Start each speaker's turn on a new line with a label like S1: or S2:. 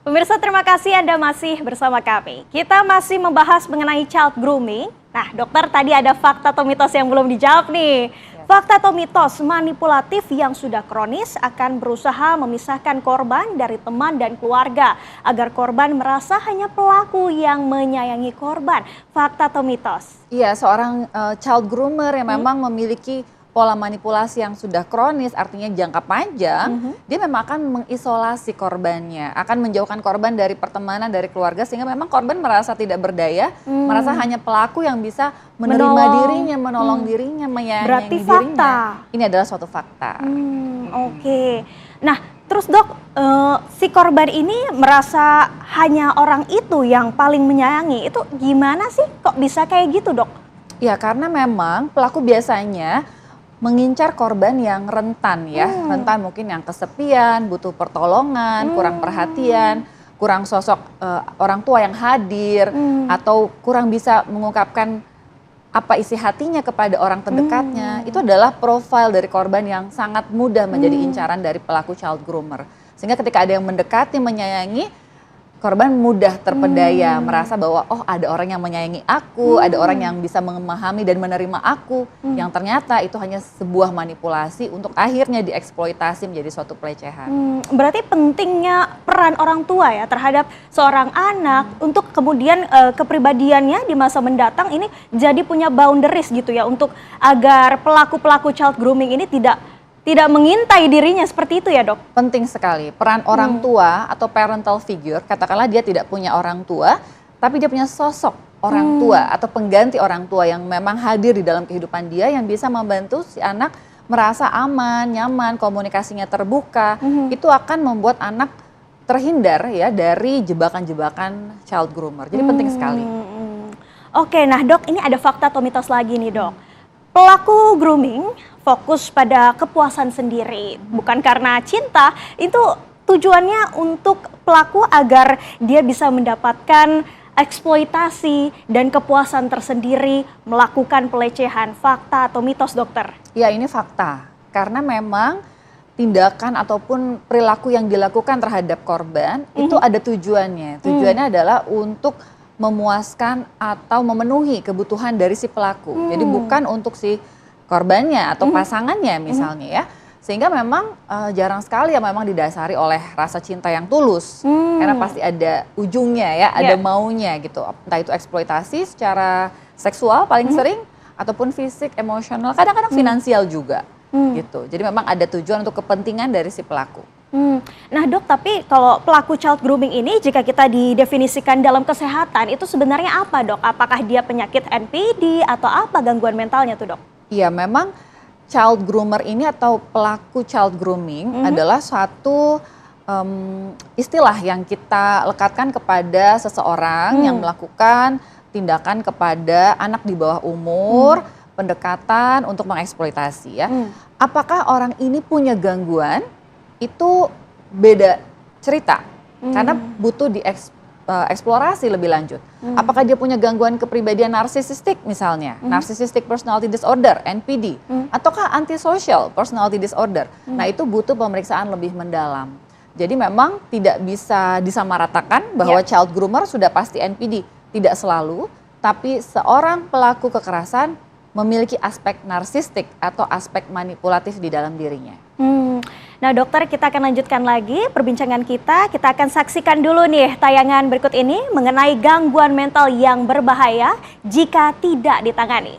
S1: Pemirsa, terima kasih Anda masih bersama kami. Kita masih membahas mengenai child grooming. Nah, dokter, tadi ada fakta atau mitos yang belum dijawab nih. Fakta atau mitos manipulatif yang sudah kronis akan berusaha memisahkan korban dari teman dan keluarga agar korban merasa hanya pelaku yang menyayangi korban. Fakta atau mitos?
S2: Iya, seorang child groomer yang memang memiliki pola manipulasi yang sudah kronis, artinya jangka panjang, dia memang akan mengisolasi korbannya, akan menjauhkan korban dari pertemanan, dari keluarga, sehingga memang korban merasa tidak berdaya, merasa hanya pelaku yang bisa menerima dirinya, menolong dirinya, menyayangi
S1: Berarti
S2: dirinya.
S1: fakta.
S2: Ini adalah suatu fakta.
S1: Oke. Nah, terus dok, si korban ini merasa hanya orang itu yang paling menyayangi. Itu gimana sih? Kok bisa kayak gitu, dok?
S2: Ya, karena memang pelaku biasanya mengincar korban yang rentan ya, rentan mungkin yang kesepian, butuh pertolongan, kurang perhatian, kurang sosok orang tua yang hadir, atau kurang bisa mengungkapkan apa isi hatinya kepada orang terdekatnya. Itu adalah profil dari korban yang sangat mudah menjadi incaran dari pelaku child groomer. Sehingga ketika ada yang mendekati, menyayangi, korban mudah terpedaya, merasa bahwa oh ada orang yang menyayangi aku, ada orang yang bisa memahami dan menerima aku, yang ternyata itu hanya sebuah manipulasi untuk akhirnya dieksploitasi menjadi suatu pelecehan.
S1: Berarti pentingnya peran orang tua ya terhadap seorang anak untuk kemudian kepribadiannya di masa mendatang ini jadi punya boundaries gitu ya, untuk agar pelaku-pelaku child grooming ini tidak mengintai dirinya, seperti itu ya, dok?
S2: Penting sekali, peran orang tua atau parental figure, katakanlah dia tidak punya orang tua, tapi dia punya sosok orang tua atau pengganti orang tua yang memang hadir di dalam kehidupan dia, yang bisa membantu si anak merasa aman, nyaman, komunikasinya terbuka, itu akan membuat anak terhindar ya dari jebakan-jebakan child groomer. Jadi penting sekali.
S1: Oke, nah dok, ini ada fakta atau mitos lagi nih, dok. Pelaku grooming fokus pada kepuasan sendiri, bukan karena cinta. Itu tujuannya untuk pelaku agar dia bisa mendapatkan eksploitasi dan kepuasan tersendiri melakukan pelecehan. Fakta atau mitos, dokter?
S2: Ya, ini fakta. Karena memang tindakan ataupun perilaku yang dilakukan terhadap korban itu ada tujuannya. Tujuannya adalah untuk memuaskan atau memenuhi kebutuhan dari si pelaku. Jadi bukan untuk si korbannya atau pasangannya misalnya ya. Sehingga memang jarang sekali yang memang didasari oleh rasa cinta yang tulus. Karena pasti ada ujungnya ya, ada maunya gitu. Entah itu eksploitasi secara seksual paling sering, ataupun fisik, emosional, kadang-kadang finansial juga gitu. Jadi memang ada tujuan untuk kepentingan dari si pelaku.
S1: Nah dok, tapi kalau pelaku child grooming ini jika kita didefinisikan dalam kesehatan itu sebenarnya apa, dok? Apakah dia penyakit NPD atau apa gangguan mentalnya tuh, dok?
S2: Iya, memang child groomer ini atau pelaku child grooming adalah suatu istilah yang kita lekatkan kepada seseorang yang melakukan tindakan kepada anak di bawah umur, pendekatan untuk mengeksploitasi ya. Apakah orang ini punya gangguan? Itu beda cerita, karena butuh dieksplorasi lebih lanjut. Apakah dia punya gangguan kepribadian narsisistik misalnya, narcissistic personality disorder, NPD, ataukah antisocial personality disorder. Nah itu butuh pemeriksaan lebih mendalam. Jadi memang tidak bisa disamaratakan bahwa child groomer sudah pasti NPD, tidak selalu, tapi seorang pelaku kekerasan memiliki aspek narsistik atau aspek manipulatif di dalam dirinya.
S1: Nah dokter, kita akan lanjutkan lagi perbincangan kita. Kita akan saksikan dulu nih tayangan berikut ini mengenai gangguan mental yang berbahaya jika tidak ditangani.